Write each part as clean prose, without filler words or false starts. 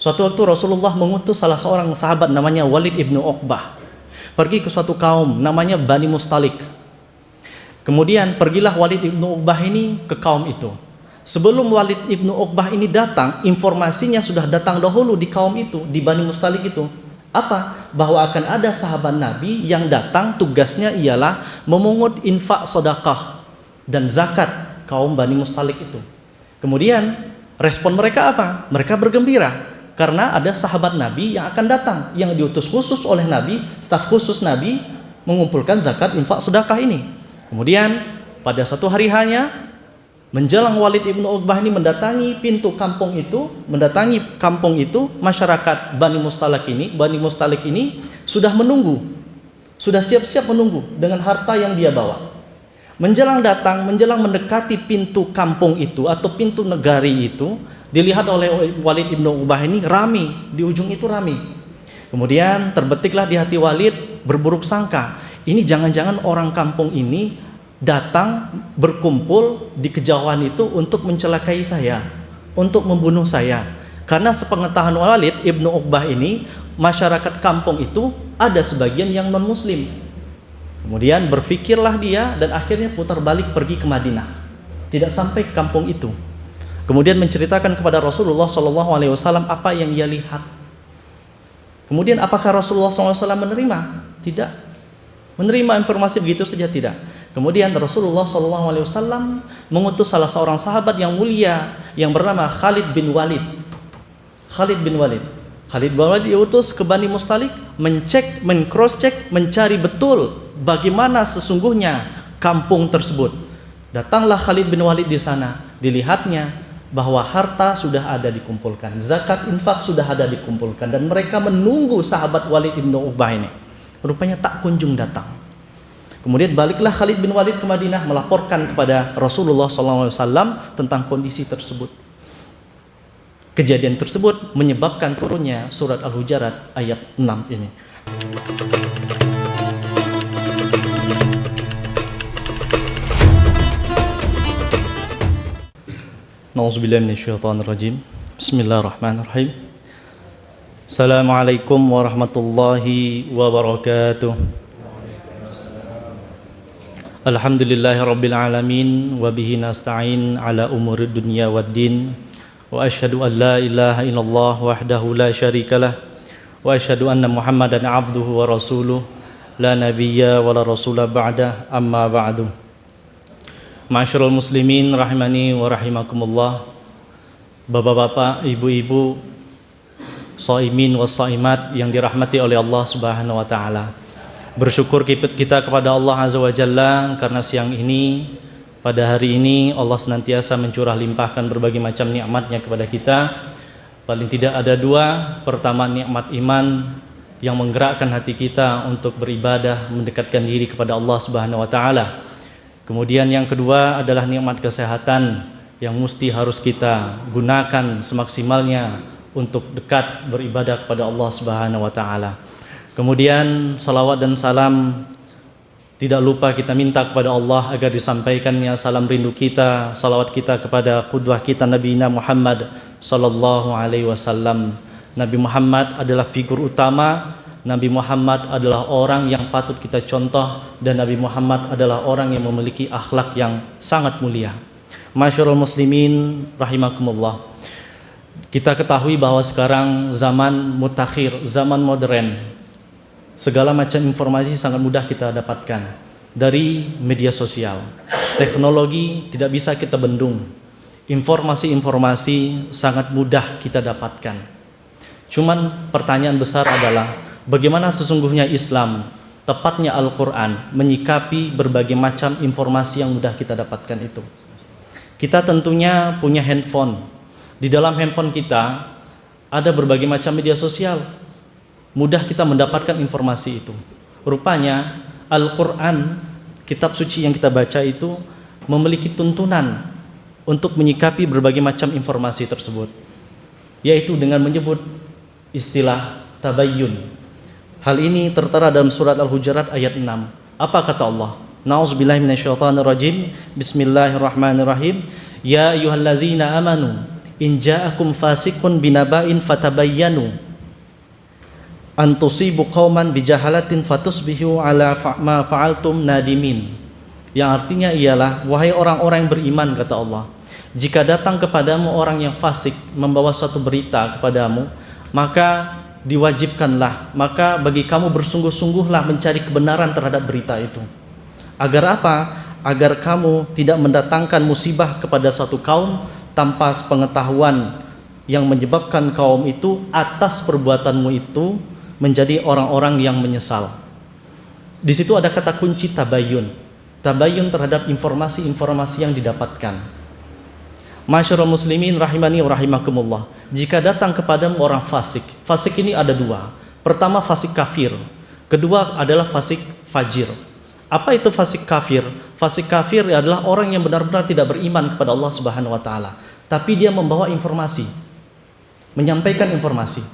Suatu waktu Rasulullah mengutus salah seorang sahabat namanya Walid ibnu Uqbah pergi ke suatu kaum namanya Bani Mustalik. Kemudian pergilah Walid ibnu Uqbah ini ke kaum itu. Sebelum Walid ibnu Uqbah ini datang, informasinya sudah datang dahulu di kaum itu, di Bani Mustalik itu. Apa? Bahwa akan ada sahabat Nabi yang datang, tugasnya ialah memungut infak sedekah dan zakat kaum Bani Mustalik itu. Kemudian respon mereka apa? Mereka bergembira karena ada sahabat Nabi yang akan datang, yang diutus khusus oleh Nabi, staf khusus Nabi mengumpulkan zakat infak sedekah ini. Kemudian pada satu hari hanya menjelang Walid ibnu Uqbah ini mendatangi pintu kampung itu, masyarakat Bani Mustalik ini sudah menunggu, sudah siap-siap menunggu dengan harta yang dia bawa. Menjelang mendekati pintu kampung itu atau pintu negari itu, dilihat oleh Walid ibnu Uqbah ini rame, di ujung itu rame. Kemudian terbetiklah di hati Walid berburuk sangka, ini jangan-jangan orang kampung ini datang berkumpul di kejauhan itu untuk mencelakai saya, untuk membunuh saya. Karena sepengetahuan Walid ibnu Uqbah ini, masyarakat kampung itu ada sebagian yang non muslim. Kemudian berfikirlah dia dan akhirnya putar balik pergi ke Madinah, tidak sampai ke kampung itu. Kemudian menceritakan kepada Rasulullah SAW apa yang ia lihat. Kemudian apakah Rasulullah SAW menerima? Tidak. Menerima informasi begitu saja tidak. Kemudian Rasulullah SAW mengutus salah seorang sahabat yang mulia yang bernama Khalid bin Walid. Khalid bin Walid diutus ke Bani Mustalik, men-cross-check, mencari betul bagaimana sesungguhnya kampung tersebut. Datanglah Khalid bin Walid di sana, dilihatnya bahwa harta sudah ada dikumpulkan, zakat infak sudah ada dikumpulkan, dan mereka menunggu sahabat Walid ibnu Uqbah ini. Rupanya tak kunjung datang. Kemudian baliklah Khalid bin Walid ke Madinah melaporkan kepada Rasulullah SAW tentang kondisi tersebut. Kejadian tersebut menyebabkan turunnya surat Al-Hujurat ayat 6 ini. Nauzubillahi minasyaitonirrajim. Bismillahirrahmanirrahim. Assalamualaikum warahmatullahi wabarakatuh. Alhamdulillahirabbil alamin wa bihi nasta'in ala umurid dunya waddin. Wa asyhadu an la ilaha illallah wahdahu la syarikalah wa asyhadu anna Muhammadan abduhu wa rasuluh la nabiyya wa la rasula ba'dah, amma ba'du. Ma'asyiral muslimin rahimani wa rahimakumullah. Bapak-bapak, ibu-ibu, shaimin was shaimat yang dirahmati oleh Allah Subhanahu wa taala. Bersyukur kita kepada Allah Azza wa Jalla karena siang ini, pada hari ini Allah senantiasa mencurah limpahkan berbagai macam nikmatnya kepada kita. Paling tidak ada dua. Pertama, nikmat iman yang menggerakkan hati kita untuk beribadah, mendekatkan diri kepada Allah Subhanahu wa taala. Kemudian yang kedua adalah nikmat kesehatan yang mesti harus kita gunakan semaksimalnya untuk dekat beribadah kepada Allah Subhanahu wa taala. Kemudian salawat dan salam tidak lupa kita minta kepada Allah agar disampaikannya salam rindu kita, salawat kita kepada qudwah kita Nabi Muhammad sallallahu alaihi wasallam. Nabi Muhammad adalah figur utama, Nabi Muhammad adalah orang yang patut kita contoh, dan Nabi Muhammad adalah orang yang memiliki akhlak yang sangat mulia. Masyarul muslimin rahimakumullah. Kita ketahui bahwa sekarang zaman mutakhir, zaman modern. Segala macam informasi sangat mudah kita dapatkan dari media sosial. Teknologi tidak bisa kita bendung. Informasi-informasi sangat mudah kita dapatkan. Cuman pertanyaan besar adalah bagaimana sesungguhnya Islam, tepatnya Al-Quran, menyikapi berbagai macam informasi yang mudah kita dapatkan itu. Kita tentunya punya handphone. Di dalam handphone kita ada berbagai macam media sosial. Mudah kita mendapatkan informasi itu. Rupanya Al-Quran, kitab suci yang kita baca itu memiliki tuntunan untuk menyikapi berbagai macam informasi tersebut, yaitu dengan menyebut istilah tabayyun. Hal ini tertera dalam surat Al-Hujurat ayat 6. Apa kata Allah? Na'udzubillahi minasyaitonirrajim. Bismillahirrahmanirrahim. Ya ayyuhallazina amanu in ja'akum fasiqun binaba'in fatabayyanu an tusibu qauman bijahalatin fatusbihu ala ma fa'altum nadimin. Yang artinya ialah, wahai orang-orang yang beriman, kata Allah, jika datang kepadamu orang yang fasik membawa suatu berita kepadamu, maka diwajibkanlah, maka bagi kamu bersungguh-sungguhlah mencari kebenaran terhadap berita itu. Agar apa? Agar kamu tidak mendatangkan musibah kepada suatu kaum tanpa pengetahuan yang menyebabkan kaum itu atas perbuatanmu itu menjadi orang-orang yang menyesal. Di situ ada kata kunci tabayun. Tabayun terhadap informasi-informasi yang didapatkan. Masyarul muslimin rahimani wa rahimakumullah. Jika datang kepadamu orang fasik, fasik ini ada dua. Pertama fasik kafir, kedua adalah fasik fajir. Apa itu fasik kafir? Fasik kafir adalah orang yang benar-benar tidak beriman kepada Allah Subhanahu wa taala, tapi dia membawa informasi, menyampaikan informasi.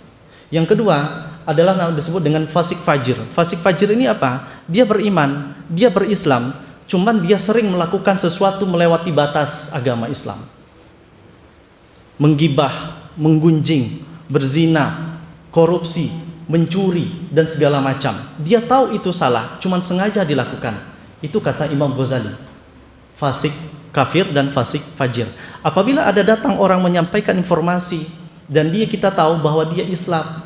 Yang kedua adalah disebut dengan fasik fajir. Fasik fajir ini apa? Dia beriman, dia berislam, cuman dia sering melakukan sesuatu melewati batas agama Islam. Menggibah, menggunjing, berzina, korupsi, mencuri, dan segala macam. Dia tahu itu salah, cuman sengaja dilakukan. Itu kata Imam Ghazali. Fasik kafir dan fasik fajir. Apabila ada datang orang menyampaikan informasi dan kita tahu bahwa dia Islam,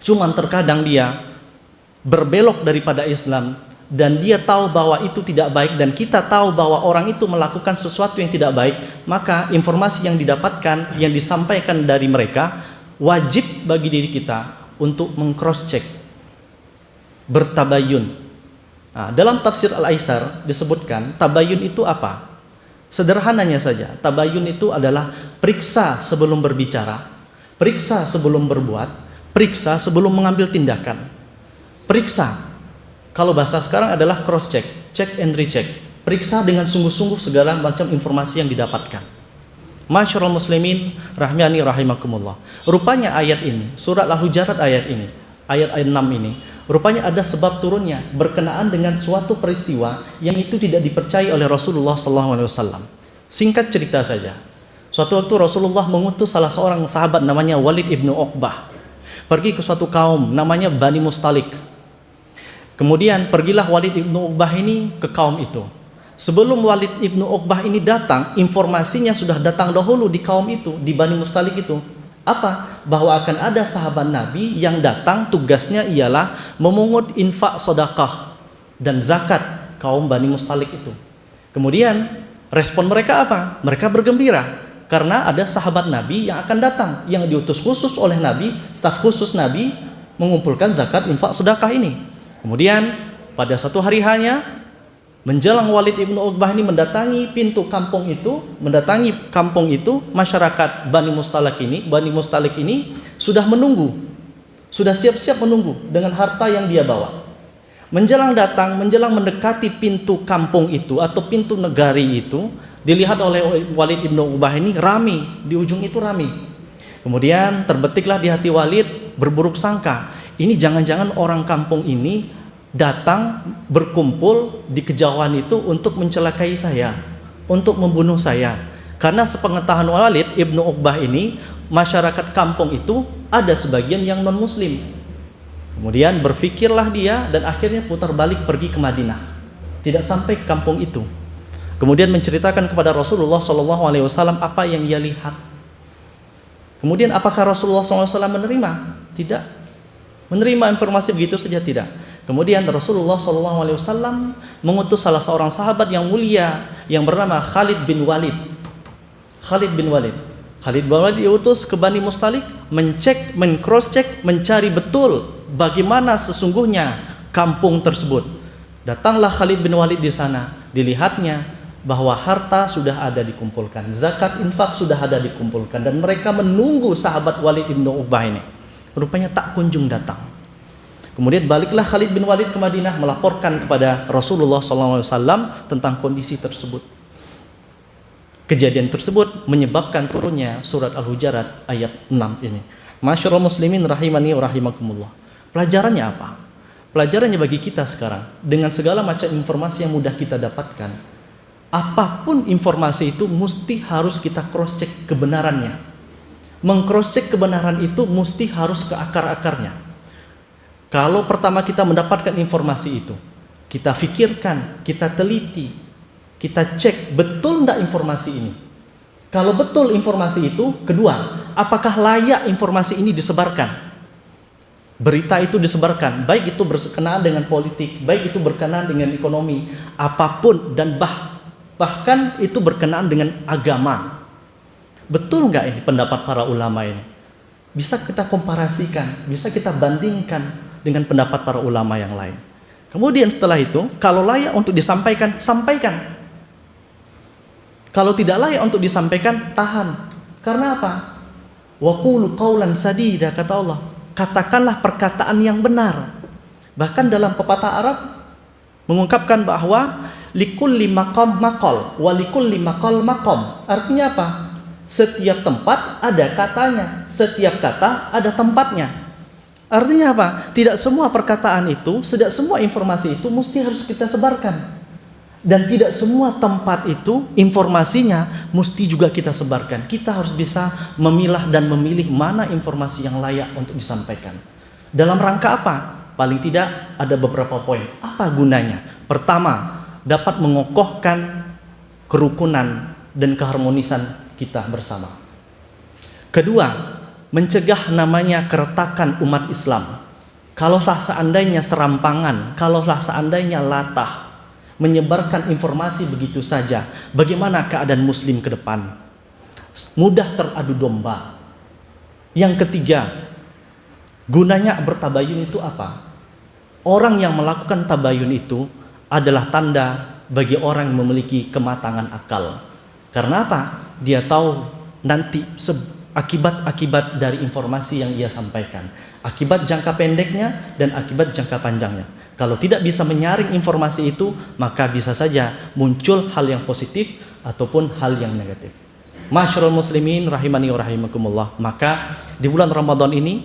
cuman terkadang dia berbelok daripada Islam, dan dia tahu bahwa itu tidak baik, dan kita tahu bahwa orang itu melakukan sesuatu yang tidak baik, maka informasi yang didapatkan, yang disampaikan dari mereka, wajib bagi diri kita untuk meng-cross check, bertabayun. Nah, dalam tafsir Al-Aisar disebutkan tabayun itu apa? Sederhananya saja, tabayun itu adalah periksa sebelum berbicara, periksa sebelum berbuat, periksa sebelum mengambil tindakan. Periksa, kalau bahasa sekarang adalah cross check, check and recheck. Periksa dengan sungguh-sungguh segala macam informasi yang didapatkan. Masyarul muslimin rahmani rahimakumullah. Rupanya ayat ini, surat Al-Hujurat ayat ini, ayat 6 ini, rupanya ada sebab turunnya berkenaan dengan suatu peristiwa yang itu tidak dipercayai oleh Rasulullah SAW. Singkat cerita saja. Suatu waktu Rasulullah mengutus salah seorang sahabat namanya Walid ibnu Uqbah pergi ke suatu kaum namanya Bani Mustalik. Kemudian pergilah Walid ibnu Uqbah ini ke kaum itu. Sebelum Walid ibnu Uqbah ini datang, informasinya sudah datang dahulu di kaum itu, di Bani Mustalik itu. Apa? Bahwa akan ada sahabat Nabi yang datang, tugasnya ialah memungut infak sedekah dan zakat kaum Bani Mustalik itu. Kemudian respon mereka apa? Mereka bergembira karena ada sahabat Nabi yang akan datang, yang diutus khusus oleh Nabi, staf khusus Nabi mengumpulkan zakat infak sedekah ini. Kemudian pada satu hari hanya menjelang Walid ibnu Uqbah ini mendatangi pintu kampung itu, masyarakat Bani Mustalik ini sudah menunggu, sudah siap-siap menunggu dengan harta yang dia bawa. Menjelang mendekati pintu kampung itu atau pintu negari itu, dilihat oleh Walid ibnu Uqbah ini rame, di ujung itu rame. Kemudian terbetiklah di hati Walid berburuk sangka, ini jangan-jangan orang kampung ini datang berkumpul di kejauhan itu untuk mencelakai saya, untuk membunuh saya. Karena sepengetahuan Walid ibnu Uqbah ini, masyarakat kampung itu ada sebagian yang non muslim. Kemudian berfikirlah dia dan akhirnya putar balik pergi ke Madinah, tidak sampai ke kampung itu. Kemudian menceritakan kepada Rasulullah SAW apa yang ia lihat. Kemudian apakah Rasulullah SAW menerima? Tidak. Menerima informasi begitu saja tidak. Kemudian Rasulullah SAW mengutus salah seorang sahabat yang mulia yang bernama Khalid bin Walid. Khalid bin Walid diutus ke Bani Mustalik, men-cross check, mencari betul bagaimana sesungguhnya kampung tersebut. Datanglah Khalid bin Walid di sana, dilihatnya bahwa harta sudah ada dikumpulkan, zakat infak sudah ada dikumpulkan, dan mereka menunggu sahabat Walid bin Uqbah ini. Rupanya tak kunjung datang. Kemudian baliklah Khalid bin Walid ke Madinah melaporkan kepada Rasulullah SAW tentang kondisi tersebut. Kejadian tersebut menyebabkan turunnya surat Al-Hujurat ayat 6 ini. Masyarul muslimin rahimani wa rahimakumullah. Pelajarannya apa? Pelajarannya bagi kita sekarang, dengan segala macam informasi yang mudah kita dapatkan, apapun informasi itu mesti harus kita cross check kebenarannya. Meng-cross check kebenaran itu mesti harus ke akar-akarnya. Kalau pertama kita mendapatkan informasi itu, kita pikirkan, kita teliti, kita cek betul enggak informasi ini. Kalau betul informasi itu, kedua, apakah layak informasi ini disebarkan? Berita itu disebarkan, baik itu berkenaan dengan politik, baik itu berkenaan dengan ekonomi, apapun, dan bahkan itu berkenaan dengan agama. Betul nggak ini pendapat para ulama ini? Bisa kita komparasikan, bisa kita bandingkan dengan pendapat para ulama yang lain. Kemudian setelah itu, kalau layak untuk disampaikan, sampaikan. Kalau tidak layak untuk disampaikan, tahan. Karena apa? Wa qulu qawlan sadida, kata Allah. Katakanlah perkataan yang benar. Bahkan dalam pepatah Arab mengungkapkan bahwa likulli maqam maqal wa likulli maqal maqam. Artinya apa? Setiap tempat ada katanya, setiap kata ada tempatnya. Artinya apa? Tidak semua perkataan itu, tidak semua informasi itu mesti harus kita sebarkan. Dan tidak semua tempat itu informasinya mesti juga kita sebarkan. Kita harus bisa memilah dan memilih mana informasi yang layak untuk disampaikan. Dalam rangka apa? Paling tidak ada beberapa poin. Apa gunanya? Pertama, dapat mengokohkan kerukunan dan keharmonisan kita bersama. Kedua, mencegah namanya keretakan umat Islam. Kalaulah seandainya serampangan, kalaulah seandainya latah menyebarkan informasi begitu saja, bagaimana keadaan muslim ke depan? Mudah teradu domba. Yang ketiga, gunanya bertabayun itu apa? Orang yang melakukan tabayun itu adalah tanda bagi orang yang memiliki kematangan akal. Karena apa? Dia tahu nanti akibat-akibat dari informasi yang ia sampaikan. Akibat jangka pendeknya dan akibat jangka panjangnya. Kalau tidak bisa menyaring informasi itu, maka bisa saja muncul hal yang positif ataupun hal yang negatif. Masyarul muslimin rahimani wa rahimakumullah. Maka di bulan Ramadan ini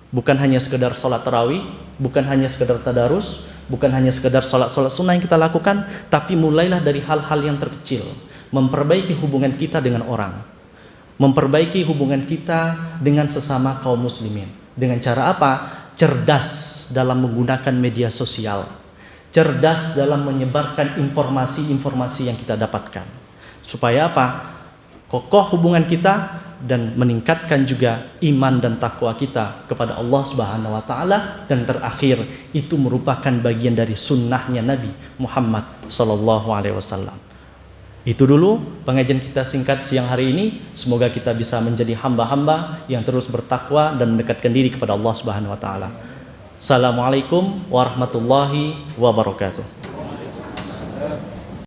bukan hanya sekedar salat tarawih, bukan hanya sekedar tadarus, bukan hanya sekedar salat-salat sunnah yang kita lakukan, tapi mulailah dari hal-hal yang terkecil. Memperbaiki hubungan kita dengan orang, memperbaiki hubungan kita dengan sesama kaum muslimin. Dengan cara apa? Cerdas dalam menggunakan media sosial, cerdas dalam menyebarkan informasi-informasi yang kita dapatkan. Supaya apa? Kokoh hubungan kita dan meningkatkan juga iman dan takwa kita kepada Allah Subhanahu wa taala, dan terakhir itu merupakan bagian dari sunnahnya Nabi Muhammad sallallahu alaihi wasallam. Itu dulu pengajian kita singkat siang hari ini. Semoga kita bisa menjadi hamba-hamba yang terus bertakwa dan mendekatkan diri kepada Allah Subhanahu wa taala. Assalamualaikum warahmatullahi wabarakatuh.